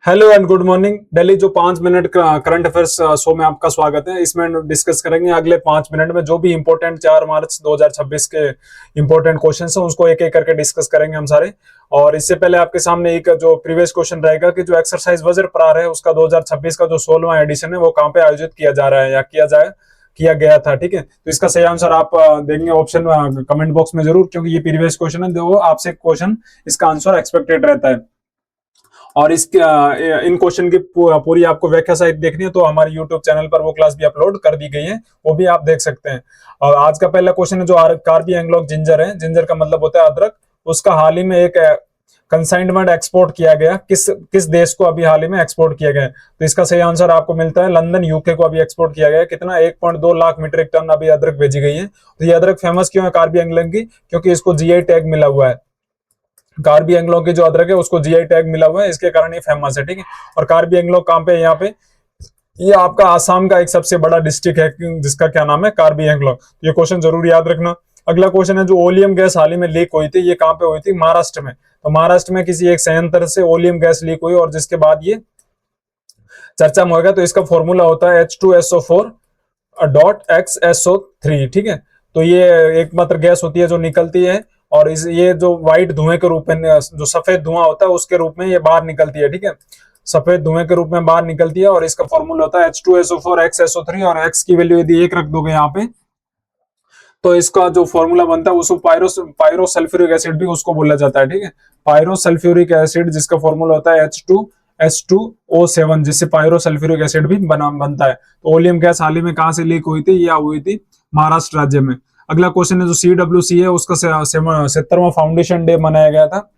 Hello and good morning Delhi. जो 5 minute current affairs show में आपका स्वागत है। इसमें डिस्कस करेंगे अगले 5 मिनट में जो भी इंपॉर्टेंट 4 मार्च 2026 के इंपॉर्टेंट क्वेश्चन हैं उसको एक एक करके डिस्कस करेंगे हम सारे। और इससे पहले आपके सामने एक जो प्रीवियस क्वेश्चन रहेगा कि जो एक्सरसाइज वज्र प्रहार है उसका 2026 का जो 16वां एडिशन है वो कहाँ पे आयोजित किया जा रहा है या किया गया था। ठीक है, तो इसका सही आंसर आप देंगे ऑप्शन कमेंट बॉक्स में जरूर, क्योंकि ये प्रीवियस क्वेश्चन है तो आपसे क्वेश्चन इसका आंसर एक्सपेक्टेड रहता है। और इसके इन क्वेश्चन की पूरी आपको व्याख्या सहित देखनी है तो हमारे यूट्यूब चैनल पर वो क्लास भी अपलोड कर दी गई है, वो भी आप देख सकते हैं। और आज का पहला क्वेश्चन है जो कार्बी एंग्लोक जिंजर है, जिंजर का मतलब होता है अदरक, उसका हाल ही में एक कंसाइनमेंट एक्सपोर्ट किया गया किस देश को अभी हाल ही में एक्सपोर्ट किया गया। तो इसका सही आंसर आपको मिलता है लंदन यूके को अभी एक्सपोर्ट किया गया। कितना 1.2 लाख मीट्रिक टन अभी अदरक भेजी गई है। तो ये अदरक फेमस क्यों है कार्बी एंग्लोक की? क्योंकि इसको जीआई टैग मिला हुआ है। कार्बी एंग्लोक की जो अदरक है उसको जीआई टैग मिला हुआ है, इसके कारण ये फेमस है। ठीक है, और कार्बी एंग्लोक कहाँ पे है? यहाँ पे ये आपका आसाम का एक सबसे बड़ा डिस्ट्रिक्ट है जिसका क्या नाम है? कार्बी एंग्लोक। ये क्वेश्चन जरूर याद रखना। अगला क्वेश्चन है जो ओलियम गैस हाल ही में लीक हुई थी, ये कहाँ पे हुई थी? महाराष्ट्र में। तो महाराष्ट्र में किसी एक संयंत्र से ओलियम गैस लीक हुई और जिसके बाद ये चर्चा में होगा। तो इसका फॉर्मूला होता है H2SO4.XSO3। ठीक है, तो ये एकमात्र गैस होती है जो निकलती है और ये जो व्हाइट धुएं के रूप में, जो सफेद धुआं होता है उसके रूप में ये बाहर निकलती है। ठीक है, सफेद धुएं के रूप में बाहर निकलती है और इसका फॉर्मूला होता है H2SO4XSO3। और एक्स की वैल्यू यदि 1 रख दोगे यहाँ पे तो इसका जो फॉर्मूला बनता है उसको पायरोसल्फ्यूरिक एसिड भी उसको बोला जाता है। ठीक है, पायरोसल्फ्यूरिक एसिड जिसका फॉर्मूला होता है H2S2O7, जिससे पायरोसल्फ्यूरिक एसिड भी बनता है। तो ओलियम गैस हाल ही में कहां से लीक हुई थी? या हुई थी महाराष्ट्र राज्य में। अगला क्वेश्चन है जो CWC है उसका 70वां फाउंडेशन डे मनाया गया था,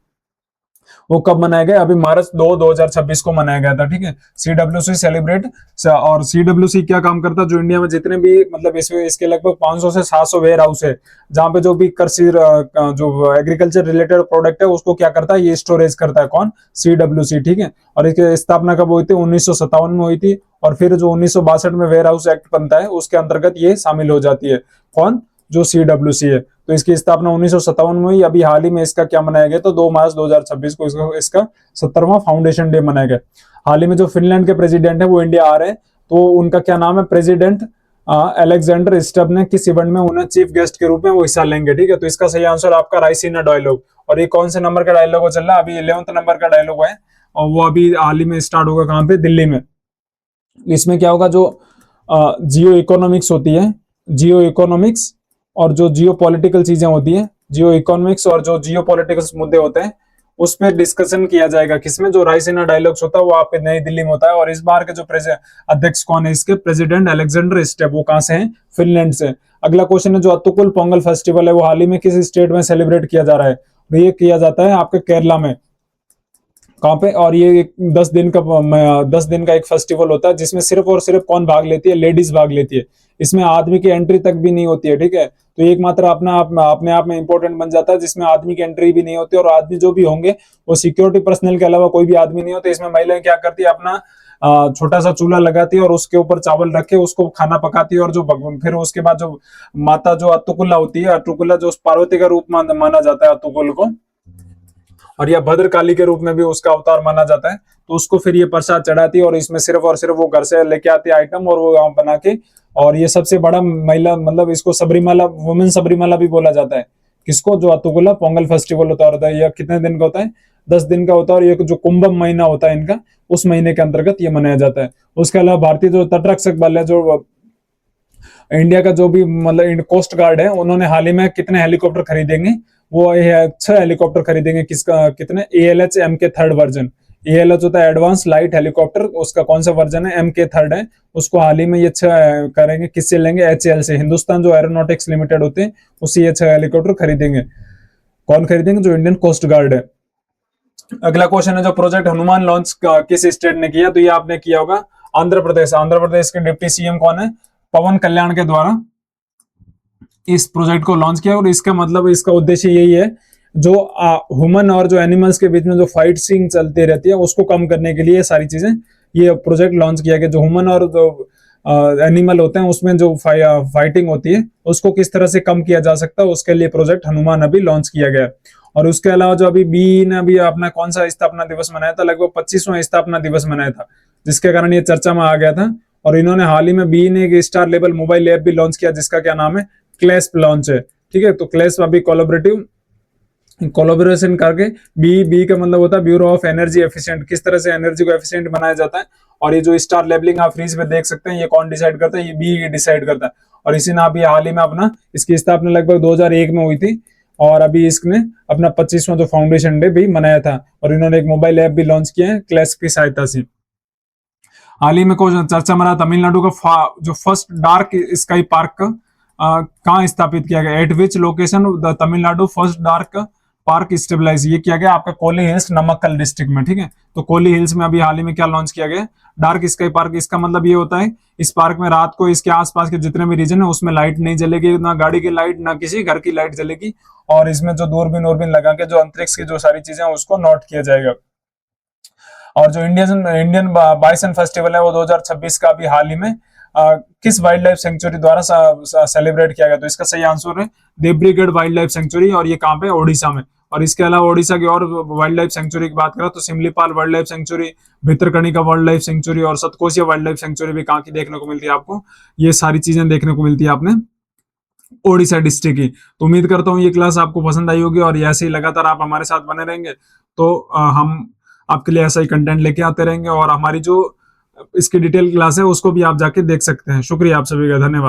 वो कब मनाया गया? अभी मार्च 2 2026 को मनाया गया था। ठीक है, CWC सेलिब्रेट। और CWC क्या काम करता है? जो इंडिया में जितने भी मतलब इसके लगभग 500 से 700 वेयर हाउस है जहां पे जो भी कृषि जो एग्रीकल्चर रिलेटेड प्रोडक्ट है उसको क्या करता है? ये स्टोरेज करता है। कौन? CWC। ठीक है, और इसकी स्थापना कब हुई थी? 1957 में हुई थी। और फिर जो 1962 में वेयर हाउस एक्ट बनता है उसके अंतर्गत ये शामिल हो जाती है। कौन? जो CWC है। तो इसकी स्थापना 1957 में हुई। अभी हाल ही में इसका क्या मनाया गया? तो 2 मार्च 2026 को इसका 70वां फाउंडेशन डे मनाया गया। हाल ही में जो फिनलैंड के प्रेसिडेंट है वो इंडिया आ रहे हैं, तो उनका क्या नाम है? प्रेसिडेंट अलेक्जेंडर स्टब ने किस इवेंट में उन्हें चीफ गेस्ट के रूप में वो हिस्सा लेंगे। ठीक है, तो इसका सही आंसर आपका राइसीना डायलॉग। और ये कौन से नंबर का डायलॉग चल रहा है? अभी 11th नंबर का डायलॉग है और वो अभी हाल ही में स्टार्ट होगा। कहाँ पे? दिल्ली में। इसमें क्या होगा? जो जियो इकोनॉमिक्स होती है, जियो इकोनॉमिक्स और जो जियो पॉलिटिकल चीजें होती है, जियो इकोनॉमिक्स और जो जियो पॉलिटिकल मुद्दे होते हैं उस पर डिस्कशन किया जाएगा। किसमें? जो राइसीना डायलॉग्स होता है वो आपके नई दिल्ली में होता है। और इस बार के जो अध्यक्ष कौन है इसके? President Alexander step. वो कहां से हैं? फिनलैंड से। अगला क्वेश्चन है जो अत्तुकुल पोंगल फेस्टिवल है वो हाल ही में किस स्टेट में सेलिब्रेट किया जा रहा है? ये किया जाता है आपके केरला में। कहाँ पे? और ये 10 दिन का एक फेस्टिवल होता है जिसमें सिर्फ और सिर्फ कौन भाग लेती है? लेडीज भाग लेती है। इसमें आदमी की एंट्री तक भी नहीं होती है। ठीक है, तो एक मात्र अपने आप में इंपॉर्टेंट बन जाता है जिसमें आदमी की एंट्री भी नहीं होती और आदमी जो भी होंगे वो सिक्योरिटी पर्सनल के अलावा कोई भी आदमी नहीं होते। इसमें महिलाएं क्या करती है? अपना छोटा सा चूल्हा लगाती है और उसके ऊपर चावल रख के उसको खाना पकाती है। और जो फिर उसके बाद जो माता जो अत्तुकुल्ला होती है, अत्तुकुल्ला जो पार्वती का रूप माना जाता है अत्तुकुल को, और यह भद्रकाली के रूप में भी उसका अवतार माना जाता है, तो उसको फिर ये प्रसाद चढ़ाती है और इसमें सिर्फ और सिर्फ वो घर से लेके आती है आइटम और वो बना के। और ये सबसे बड़ा महिला मतलब इसको सबरीमाला, वुमेन सबरीमाला भी बोला जाता है। किसको? जो अतुकुला पोंगल फेस्टिवल होता है। यह कितने दिन का होता है? 10 दिन का होता है। और ये जो कुंभम महीना होता है इनका, उस महीने के अंतर्गत ये मनाया जाता है। उसके अलावा भारतीय जो तटरक्षक बल है, जो इंडिया का जो भी मतलब कोस्ट गार्ड है, उन्होंने हाल ही में कितने हेलीकॉप्टर खरीदेंगे? वो 6 हेलीकॉप्टर खरीदेंगे। किसका? कितने? ALH MK third version. ALH होता है एडवांस लाइट हेलीकॉप्टर, उसका कौन सा वर्जन है? MK थर्ड है। उसको हाल ही में ये 6 करेंगे। किससे लेंगे? HAL से। हिंदुस्तान जो एरोनॉटिक्स लिमिटेड होते हैं उससे ये 6 हेलीकॉप्टर खरीदेंगे। कौन खरीदेंगे? जो इंडियन कोस्ट गार्ड है। अगला क्वेश्चन है जो प्रोजेक्ट हनुमान लॉन्च किस स्टेट ने किया? तो ये आपने किया होगा आंध्र प्रदेश। आंध्र प्रदेश के डिप्टी CM कौन है? पवन कल्याण के द्वारा इस प्रोजेक्ट को लॉन्च किया। और इसका मतलब इसका उद्देश्य यही है जो ह्यूमन और जो एनिमल्स के बीच में जो फाइट सीन चलती रहती है उसको कम करने के लिए सारी चीजें ये प्रोजेक्ट लॉन्च किया गया। जो ह्यूमन और जो एनिमल होते हैं उसमें जो फाइटिंग होती है उसको किस तरह से कम किया जा सकता है उसके लिए प्रोजेक्ट हनुमान अभी लॉन्च किया गया। और उसके अलावा जो अभी बी ने अभी अपना कौन सा स्थापना दिवस मनाया था, लगभग 25वां स्थापना दिवस मनाया था, जिसके कारण ये चर्चा में आ गया था। और इन्होंने हाल ही में बी ने एक स्टार लेवल मोबाइल ऐप भी लॉन्च किया, जिसका क्या नाम है, क्लैस्प लॉन्च है। ठीक है, तो क्लैस्प अभी कोलोबोरेशन करके, बी का मतलब होता है ब्यूरो ऑफ एनर्जी एफिशिएंट, किस तरह से एनर्जी को एफिशिएंट बनाया जाता है। और ये जो स्टार लेबलिंग आप फ्रीज में देख सकते हैं, ये कौन डिसाइड करता है, ये बी डिसाइड करता है। और इसी ने अभी हाल ही में अपना, इसकी स्थापना लगभग 2001 में हुई थी, और अभी इसने अपना 25वां जो फाउंडेशन डे भी मनाया था। और इन्होंने एक मोबाइल ऐप भी लॉन्च किया है क्लैस्प की सहायता से। हाल ही में को चर्चा में रहा, तमिलनाडु का जो फर्स्ट डार्क स्काई पार्क का कहाँ स्थापित किया गया, at which location the Tamil Nadu first dark park stabilize, ये किया गया आपका कोली हिल्स नमक्कल डिस्ट्रिक्ट में। ठीक है, तो कोली हिल्स में अभी हाल ही में क्या लॉन्च किया गया, डार्क स्काई पार्क। इसका मतलब ये होता है, इस पार्क में रात को इसके आसपास के जितने भी रीजन है उसमें लाइट नहीं जलेगी, ना गाड़ी की लाइट, ना किसी घर की लाइट जलेगी। और इसमें जो दूरबीन लगा के जो अंतरिक्ष की जो सारी चीजें हैं उसको नोट किया जाएगा। और जो इंडियन बाइसन फेस्टिवल है वो 2026 का भी हाल ही में किस वाइल्ड लाइफ सेंचुरी द्वारा सेलिब्रेट किया गया, तो इसका सही आंसर है देब्रीगढ़ वाइल्ड लाइफ सेंचुरी, और ये कहाँ पे, ओडिशा में। और इसके अलावा ओडिशा की और वाइल्ड लाइफ सेंचुरी की बात करें तो Similipal wildlife sanctuary, Bhitarkanika wildlife sanctuary और सतकोसिया वाइल्ड लाइफ सेंचुरी भी कहाँ की देखने को मिलती है आपको, ये सारी चीजें देखने को मिलती है आपने ओडिशा डिस्ट्रिक्ट की। तो उम्मीद करता हूँ ये क्लास आपको पसंद आई होगी, और ऐसे ही लगातार आप हमारे साथ बने रहेंगे तो हम आपके लिए ऐसा ही कंटेंट लेके आते रहेंगे। और हमारी जो इसकी डिटेल क्लास है उसको भी आप जाके देख सकते हैं। शुक्रिया आप सभी का, धन्यवाद।